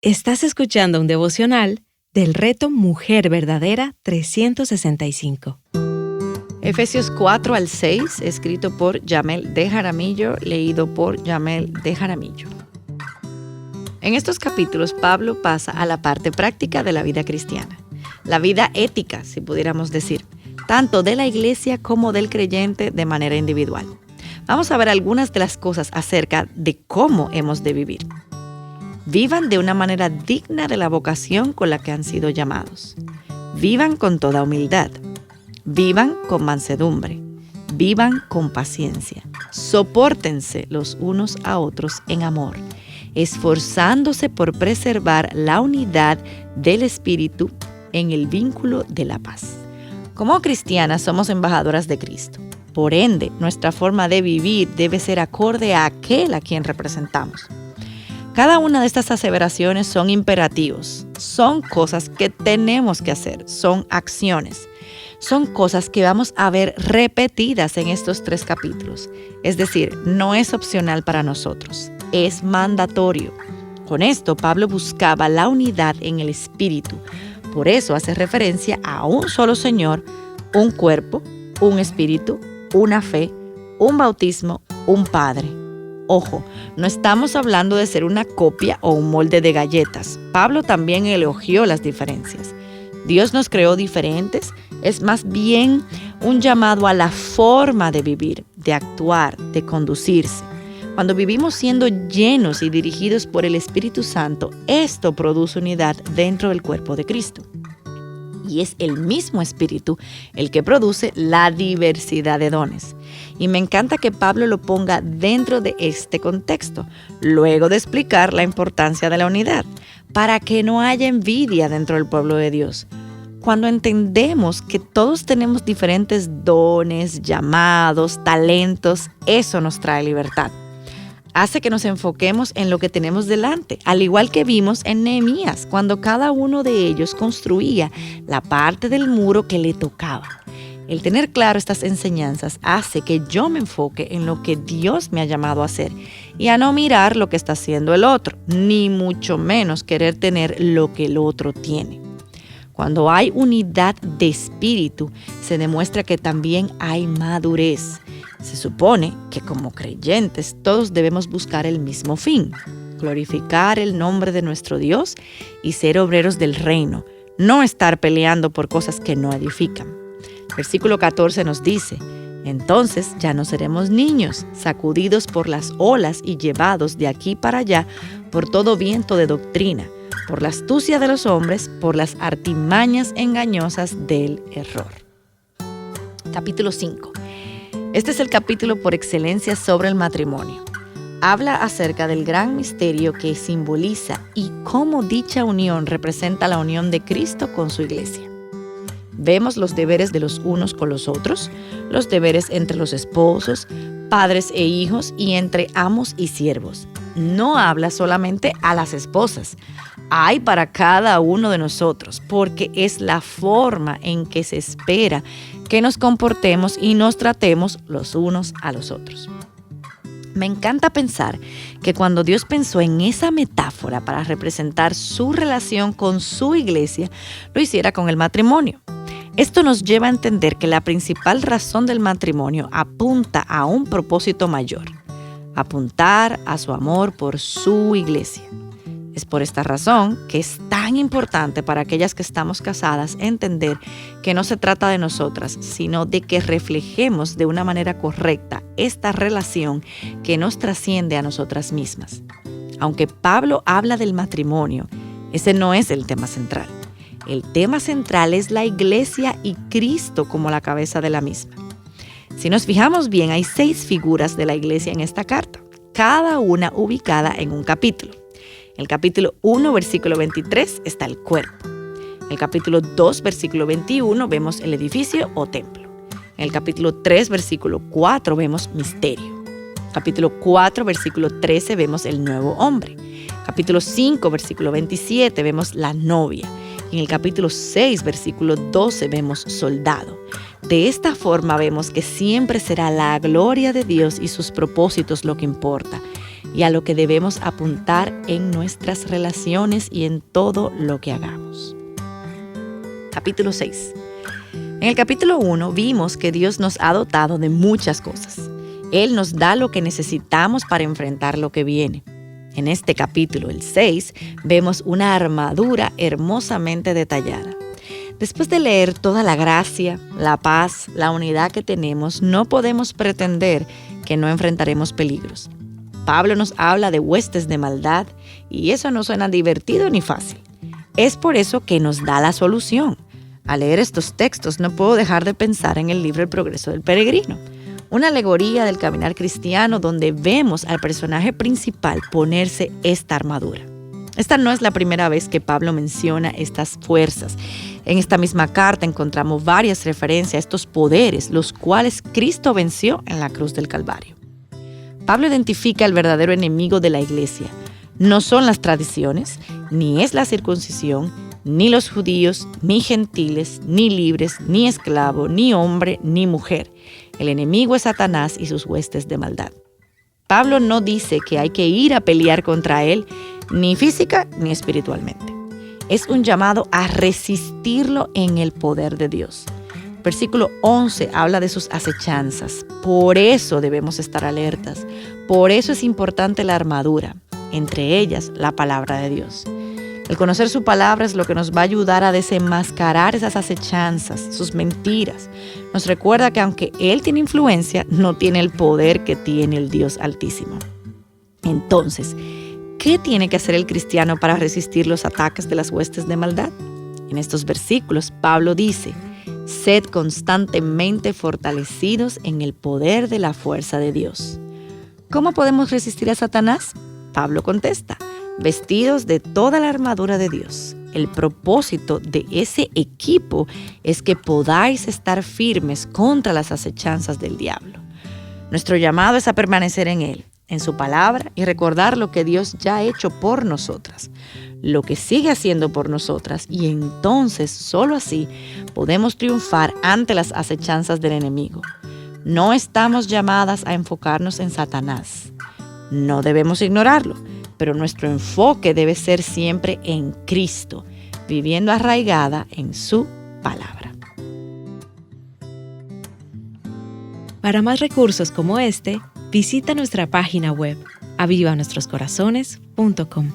Estás escuchando un devocional del Reto Mujer Verdadera 365. Efesios 4 al 6, escrito por Yamel de Jaramillo, leído por Yamel de Jaramillo. En estos capítulos, Pablo pasa a la parte práctica de la vida cristiana, la vida ética, si pudiéramos decir, tanto de la iglesia como del creyente de manera individual. Vamos a ver algunas de las cosas acerca de cómo hemos de vivir. Vivan de una manera digna de la vocación con la que han sido llamados. Vivan con toda humildad. Vivan con mansedumbre. Vivan con paciencia. Sopórtense los unos a otros en amor, esforzándose por preservar la unidad del espíritu en el vínculo de la paz. Como cristianas somos embajadoras de Cristo. Por ende, nuestra forma de vivir debe ser acorde a aquel a quien representamos. Cada una de estas aseveraciones son imperativos, son cosas que tenemos que hacer, son acciones, son cosas que vamos a ver repetidas en estos 3 capítulos. Es decir, no es opcional para nosotros, es mandatorio. Con esto, Pablo buscaba la unidad en el espíritu. Por eso hace referencia a un solo Señor, un cuerpo, un espíritu, una fe, un bautismo, un Padre. Ojo, no estamos hablando de ser una copia o un molde de galletas. Pablo también elogió las diferencias. Dios nos creó diferentes, es más bien un llamado a la forma de vivir, de actuar, de conducirse. Cuando vivimos siendo llenos y dirigidos por el Espíritu Santo, esto produce unidad dentro del cuerpo de Cristo. Y es el mismo Espíritu el que produce la diversidad de dones. Y me encanta que Pablo lo ponga dentro de este contexto, luego de explicar la importancia de la unidad, para que no haya envidia dentro del pueblo de Dios. Cuando entendemos que todos tenemos diferentes dones, llamados, talentos, eso nos trae libertad. Hace que nos enfoquemos en lo que tenemos delante, al igual que vimos en Nehemías, cuando cada uno de ellos construía la parte del muro que le tocaba. El tener claro estas enseñanzas hace que yo me enfoque en lo que Dios me ha llamado a hacer y a no mirar lo que está haciendo el otro, ni mucho menos querer tener lo que el otro tiene. Cuando hay unidad de espíritu, se demuestra que también hay madurez. Se supone que como creyentes todos debemos buscar el mismo fin, glorificar el nombre de nuestro Dios y ser obreros del reino, no estar peleando por cosas que no edifican. Versículo 14 nos dice: entonces ya no seremos niños, sacudidos por las olas y llevados de aquí para allá por todo viento de doctrina, por la astucia de los hombres, por las artimañas engañosas del error. Capítulo 5. Este es el capítulo por excelencia sobre el matrimonio. Habla acerca del gran misterio que simboliza y cómo dicha unión representa la unión de Cristo con su iglesia. Vemos los deberes de los unos con los otros, los deberes entre los esposos, padres e hijos y entre amos y siervos. No habla solamente a las esposas, hay para cada uno de nosotros, porque es la forma en que se espera que nos comportemos y nos tratemos los unos a los otros. Me encanta pensar que cuando Dios pensó en esa metáfora para representar su relación con su iglesia, lo hiciera con el matrimonio. Esto nos lleva a entender que la principal razón del matrimonio apunta a un propósito mayor: apuntar a su amor por su iglesia. Es por esta razón que es tan importante para aquellas que estamos casadas entender que no se trata de nosotras, sino de que reflejemos de una manera correcta esta relación que nos trasciende a nosotras mismas. Aunque Pablo habla del matrimonio, ese no es el tema central. El tema central es la iglesia y Cristo como la cabeza de la misma. Si nos fijamos bien, hay 6 figuras de la iglesia en esta carta, cada una ubicada en un capítulo. En el capítulo 1, versículo 23, está el cuerpo. En el capítulo 2, versículo 21, vemos el edificio o templo. En el capítulo 3, versículo 4, vemos misterio. Capítulo 4, versículo 13, vemos el nuevo hombre. Capítulo 5, versículo 27, vemos la novia. Y en el capítulo 6, versículo 12, vemos soldado. De esta forma vemos que siempre será la gloria de Dios y sus propósitos lo que importa. y a lo que debemos apuntar en nuestras relaciones y en todo lo que hagamos. Capítulo 6. En el capítulo 1 vimos que Dios nos ha dotado de muchas cosas. Él nos da lo que necesitamos para enfrentar lo que viene. En este capítulo, el 6, vemos una armadura hermosamente detallada. Después de leer toda la gracia, la paz, la unidad que tenemos, no podemos pretender que no enfrentaremos peligros. Pablo nos habla de huestes de maldad y eso no suena divertido ni fácil. Es por eso que nos da la solución. Al leer estos textos no puedo dejar de pensar en el libro El Progreso del Peregrino, una alegoría del caminar cristiano donde vemos al personaje principal ponerse esta armadura. Esta no es la primera vez que Pablo menciona estas fuerzas. En esta misma carta encontramos varias referencias a estos poderes, los cuales Cristo venció en la cruz del Calvario. Pablo identifica el verdadero enemigo de la iglesia. No son las tradiciones, ni es la circuncisión, ni los judíos, ni gentiles, ni libres, ni esclavo, ni hombre, ni mujer. El enemigo es Satanás y sus huestes de maldad. Pablo no dice que hay que ir a pelear contra él, ni física ni espiritualmente. Es un llamado a resistirlo en el poder de Dios. Versículo 11 habla de sus acechanzas. Por eso debemos estar alertas. Por eso es importante la armadura, entre ellas la palabra de Dios. El conocer su palabra es lo que nos va a ayudar a desenmascarar esas acechanzas, sus mentiras. Nos recuerda que aunque Él tiene influencia, no tiene el poder que tiene el Dios Altísimo. Entonces, ¿qué tiene que hacer el cristiano para resistir los ataques de las huestes de maldad? En estos versículos, Pablo dice: sed constantemente fortalecidos en el poder de la fuerza de Dios. ¿Cómo podemos resistir a Satanás? Pablo contesta: vestidos de toda la armadura de Dios. El propósito de ese equipo es que podáis estar firmes contra las acechanzas del diablo. Nuestro llamado es a permanecer en Él, en su palabra, y recordar lo que Dios ya ha hecho por nosotras, lo que sigue haciendo por nosotras, y entonces solo así podemos triunfar ante las acechanzas del enemigo. No estamos llamadas a enfocarnos en Satanás. No debemos ignorarlo, pero nuestro enfoque debe ser siempre en Cristo, viviendo arraigada en su palabra. Para más recursos como este, visita nuestra página web avivanuestroscorazones.com.